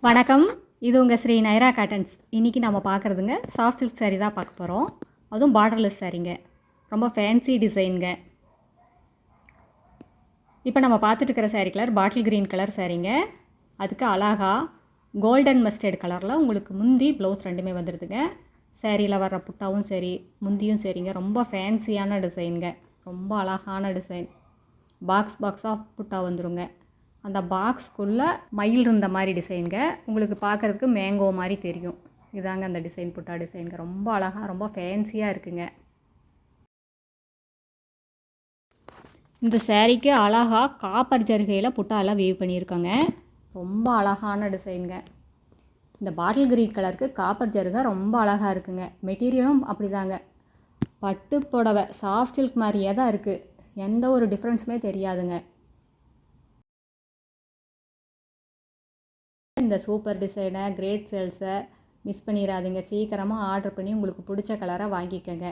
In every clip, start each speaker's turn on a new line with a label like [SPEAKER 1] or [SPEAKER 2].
[SPEAKER 1] வணக்கம். இது உங்கள் ஸ்ரீ நைரா காட்டன்ஸ். இன்றைக்கி நம்ம பார்க்குறதுங்க சாஃப்ட் சில்க் சாரீ தான் பார்க்க போகிறோம். அதுவும் பார்டர்லெஸ் சாரீங்க. ரொம்ப ஃபேன்சி டிசைனுங்க. இப்போ நம்ம பார்த்துட்டு இருக்கிற சாரீ கலர் பாட்டில் க்ரீன் கலர் சாரீங்க. அதுக்கு அழகா கோல்டன் மஸ்டர்ட் கலரில் உங்களுக்கு முந்தி ப்ளவுஸ் ரெண்டுமே வந்துடுதுங்க. சாரியில் வர்ற புட்டாவும் சரி முந்தியும் சரிங்க. ரொம்ப ஃபேன்சியான டிசைனுங்க. ரொம்ப அழகான டிசைன். பாக்ஸாக புட்டா வந்துடுங்க. அந்த பாக்ஸ்க்குள்ளே மயில் இருந்த மாதிரி டிசைனுங்க. உங்களுக்கு பார்க்குறதுக்கு மேங்கோ மாதிரி தெரியும். இதாங்க அந்த டிசைன், புட்டா டிசைனுங்க. ரொம்ப அழகாக ரொம்ப ஃபேன்சியாக இருக்குங்க. இந்த சாரீக்கு அழகாக காப்பர் ஜரிகையில் புட்டாலாம் வீவ் பண்ணியிருக்கோங்க. ரொம்ப அழகான டிசைனுங்க. இந்த பாட்டில் கிரீன் கலருக்கு காப்பர் ஜருகை ரொம்ப அழகாக இருக்குங்க. மெட்டீரியலும் அப்படி தாங்க. பட்டு புடவை சாஃப்ட் சில்க் மாதிரியே தான் இருக்குது. எந்த ஒரு டிஃப்ரென்ஸுமே தெரியாதுங்க. இந்த சூப்பர் டிசைனை கிரேட் சேல்ஸை மிஸ் பண்ணிடாதீங்க. சீக்கிரமாக ஆர்டர் பண்ணி உங்களுக்கு பிடிச்ச கலரை வாங்கிக்கோங்க.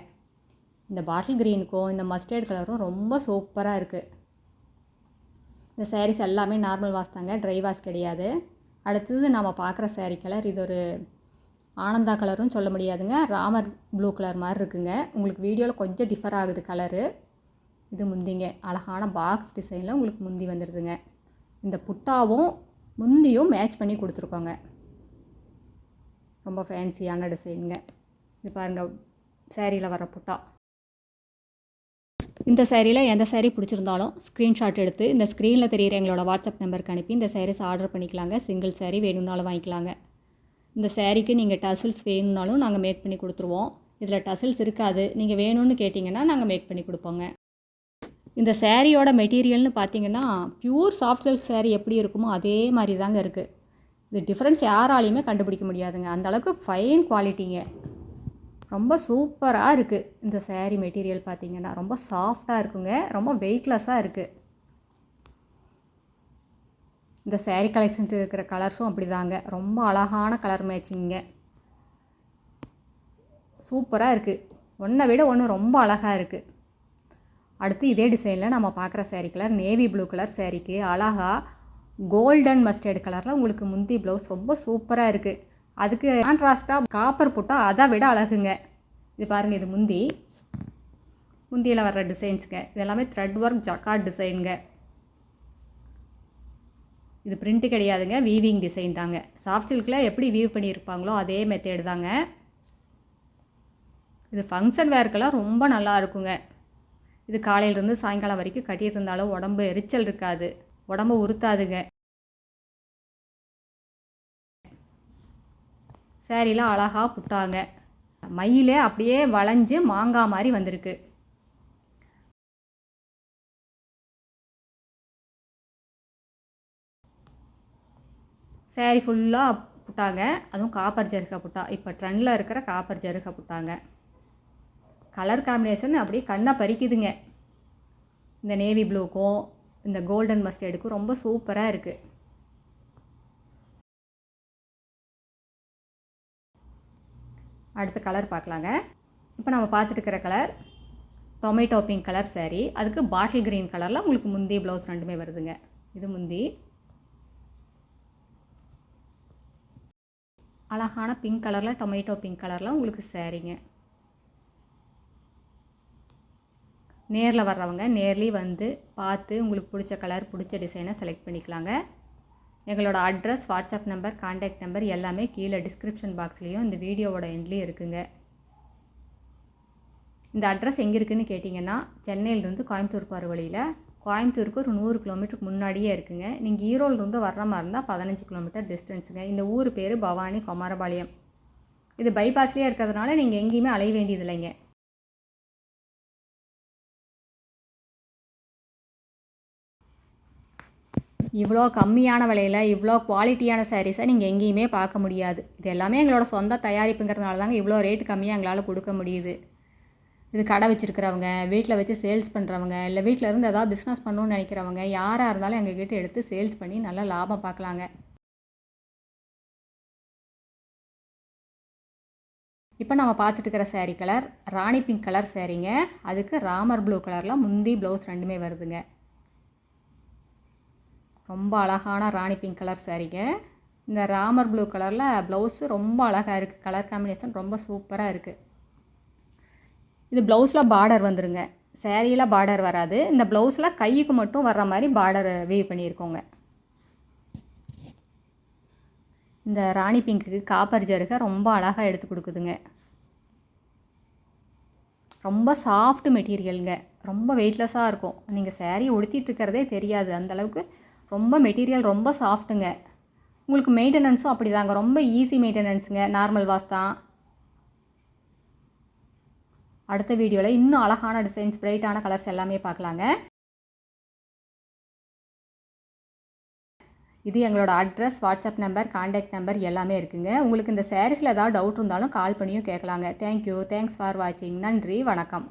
[SPEAKER 1] இந்த பாட்டில் க்ரீனுக்கும் இந்த மஸ்டர்ட் கலரும் ரொம்ப சூப்பராக இருக்குது. இந்த சாரீஸ் எல்லாமே நார்மல் வாஷ் தாங்க, ட்ரை வாஷ் கிடையாது. அடுத்தது நம்ம பார்க்குற சாரீ கலர் இது ஒரு ஆனந்தா கலரும் சொல்ல முடியாதுங்க. ராமர் ப்ளூ கலர் மாதிரி இருக்குங்க. உங்களுக்கு வீடியோவில் கொஞ்சம் டிஃபர் ஆகுது கலரு. இது முந்திங்க. அழகான பாக்ஸ் டிசைனில் உங்களுக்கு முந்தி வந்துடுதுங்க. இந்த புட்டாவும் முந்தியும் மேட்ச் பண்ணி கொடுத்துருக்கோங்க. ரொம்ப ஃபேன்சியான டிசைனுங்க. இது பாருங்கள் சாரியில் வர புட்டா. இந்த சாரியில் எந்த சாரீ பிடிச்சிருந்தாலும் ஸ்க்ரீன்ஷாட் எடுத்து இந்த ஸ்க்ரீனில் தெரிகிற எங்களோட வாட்ஸ்அப் நம்பருக்கு அனுப்பி இந்த சாரீஸ் ஆர்டர் பண்ணிக்கலாங்க. சிங்கிள் சாரீ வேணும்னாலும் வாங்கிக்கலாங்க. இந்த சாரீக்கு நீங்கள் டசில்ஸ் வேணும்னாலும் நாங்கள் மேக் பண்ணி கொடுத்துருவோம். இதில் டசில்ஸ் இருக்காது. நீங்கள் வேணும்னு கேட்டிங்கன்னா நாங்கள் மேக் பண்ணி கொடுப்போங்க. இந்த சாரியோட மெட்டீரியல்னு பார்த்தீங்கன்னா பியூர் சாஃப்ட் சில்க் சாரீ எப்படி இருக்குமோ அதே மாதிரி தாங்க இருக்குது. இது டிஃப்ரென்ஸ் யாராலையுமே கண்டுபிடிக்க முடியாதுங்க. அந்தளவுக்கு ஃபைன் குவாலிட்டிங்க. ரொம்ப சூப்பராக இருக்குது. இந்த சாரீ மெட்டீரியல் பார்த்தீங்கன்னா ரொம்ப சாஃப்டாக இருக்குங்க. ரொம்ப வெயிட்லெஸ்ஸாக இருக்குது. இந்த சாரீ கலெக்ஷன்ஸ் இருக்கிற கலர்ஸும் அப்படி தாங்க. ரொம்ப அழகான கலர் மேட்சிங்க. சூப்பராக இருக்குது. ஒன்றை விட ஒன்று ரொம்ப அழகாக இருக்குது. அடுத்து இதே டிசைனில் நம்ம பார்க்குற sari colour navy blue colour சாரீக்கு அழகாக கோல்டன் மஸ்டர்ட் கலரில் உங்களுக்கு முந்தி ப்ளவுஸ் ரொம்ப சூப்பராக இருக்குது. அதுக்கு கான்ட்ராஸ்ட்டாக காப்பர் புட்டா அதை விட அழகுங்க. இது பாருங்கள், இது முந்தியில் வர்ற டிசைன்ஸுங்க. இது எல்லாமே த்ரெட் ஒர்க் ஜக்கார்ட் டிசைனுங்க. இது பிரிண்ட்டு கிடையாதுங்க, வீவிங் டிசைன் தாங்க. சாஃப்ட் சில்கில் எப்படி வீவ் பண்ணியிருப்பாங்களோ அதே மெத்தேடு தாங்க. இது ஃபங்க்ஷன் வேர்க்கெல்லாம் ரொம்ப நல்லா இருக்குங்க. இது காலையிலேருந்து சாயங்காலம் வரைக்கும் கட்டிகிட்டு இருந்தாலும் உடம்பு எரிச்சல் இருக்காது, உடம்பு உறுத்தாதுங்க. சாரிலாம் அழகாக புட்டாங்க. மயிலே அப்படியே வளைஞ்சு மாங்காய் மாதிரி வந்திருக்கு. சாரி ஃபுல்லாக புட்டாங்க. அதுவும் காப்பர் ஜருகை புட்டா. இப்போ ட்ரெண்டில் இருக்கிற காப்பர் ஜருகை புட்டாங்க. கலர் காம்பினேஷன் அப்படியே கண்ணை பறிக்குதுங்க. இந்த நேவி ப்ளூக்கும் இந்த கோல்டன் மஸ்டர்டுக்கும் ரொம்ப சூப்பராக இருக்குது. அடுத்த கலர் பார்க்கலாங்க. இப்போ நம்ம பார்த்துட்டு இருக்கிற colour tomato pink colour sari. அதுக்கு பாட்டில் க்ரீன் கலரில் உங்களுக்கு முந்தி ப்ளவுஸ் ரெண்டுமே வருதுங்க. இது முந்தி. அழகான பிங்க் கலரில் டொமேட்டோ பிங்க் கலரில் உங்களுக்கு சாரீங்க. நேரில் வர்றவங்க நேர்லேயே வந்து பார்த்து உங்களுக்கு பிடிச்ச கலர் பிடிச்ச டிசைனை செலக்ட் பண்ணிக்கலாங்க. எங்களோட address, WhatsApp number, contact number எல்லாமே கீழே டிஸ்கிரிப்ஷன் பாக்ஸ்லேயும் இந்த வீடியோவோட எண்ட்லேயும் இருக்குங்க. இந்த அட்ரஸ் எங்கே இருக்குதுன்னு கேட்டிங்கன்னா சென்னையிலேருந்து கோயம்புத்தூர் போகிற வழியில், கோயம்புத்தூருக்கு ஒரு 100 கிலோமீட்டருக்கு முன்னாடியே இருக்குங்க. நீங்கள் ஈரோடுலேருந்து வர்ற மாதிரி இருந்தால் 15 கிலோமீட்டர் டிஸ்டன்ஸுங்க. இந்த ஊர் பேர் பவானி குமாரபாளையம். இது பைபாஸ்லேயே இருக்கிறதுனால நீங்கள் எங்கேயுமே அலைய வேண்டியதில்லைங்க. இவ்வளோ கம்மியான விலையில் இவ்வளோ குவாலிட்டியான சாரீஸை நீங்கள் எங்கேயுமே பார்க்க முடியாது. இது எல்லாமே எங்களோட சொந்த தயாரிப்புங்கிறதுனால தாங்க இவ்வளோ ரேட்டு கம்மியாக எங்களால் கொடுக்க முடியுது. இது கடை வச்சுருக்கிறவங்க, வீட்டில் வச்சு சேல்ஸ் பண்ணுறவங்க, இல்லை வீட்டில் இருந்து ஏதாவது பிஸ்னஸ் பண்ணணுன்னு நினைக்கிறவங்க யாராக இருந்தாலும் எங்ககிட்ட எடுத்து சேல்ஸ் பண்ணி நல்லா லாபம் பார்க்கலாங்க. இப்போ நம்ம பார்த்துட்டு இருக்கிற சாரீ கலர் ராணி பிங்க் கலர் சாரீங்க. அதுக்கு ராமர் ப்ளூ கலரில் முந்தி ப்ளவுஸ் ரெண்டுமே வருதுங்க. ரொம்ப அழகான ராணி பிங்க் கலர் சாரீங்க. இந்த ராமர் ப்ளூ கலரில் ப்ளவுஸு ரொம்ப அழகாக இருக்குது. கலர் காம்பினேஷன் ரொம்ப சூப்பராக இருக்குது. இது ப்ளவுஸில் பார்டர் வந்துருங்க. சேரீயில் பார்டர் வராது. இந்த ப்ளவுஸில் கைக்கு மட்டும் வர்ற மாதிரி பார்டர் வீவ் பண்ணியிருக்கோங்க. இந்த ராணி பிங்க்குக்கு காப்பர் ஜருகை ரொம்ப அழகாக எடுத்து கொடுக்குதுங்க. ரொம்ப சாஃப்ட் மெட்டீரியலுங்க. ரொம்ப வெயிட்லெஸ்ஸாக இருக்கும். நீங்கள் சேரீ உடுத்திட்டு இருக்கிறதே தெரியாது. அந்தளவுக்கு ரொம்ப மெட்டீரியல் ரொம்ப சாஃப்ட்டுங்க. உங்களுக்கு மெயின்டெனன்ஸும் அப்படி தாங்க. ரொம்ப ஈஸி மெயின்டெனன்ஸுங்க. நார்மல் வாஷ் தான். அடுத்த வீடியோவில் இன்னும் அழகான டிசைன்ஸ், பிரைட்டான கலர்ஸ் எல்லாமே பார்க்கலாங்க. இது எங்களோட address, WhatsApp number, contact number எல்லாமே இருக்குங்க. உங்களுக்கு இந்த சாரீஸில் ஏதாவது டவுட் இருந்தாலும் கால் பண்ணியும் கேட்கலாங்க. தேங்க்யூ. தேங்க்ஸ் ஃபார் வாட்சிங். நன்றி. வணக்கம்.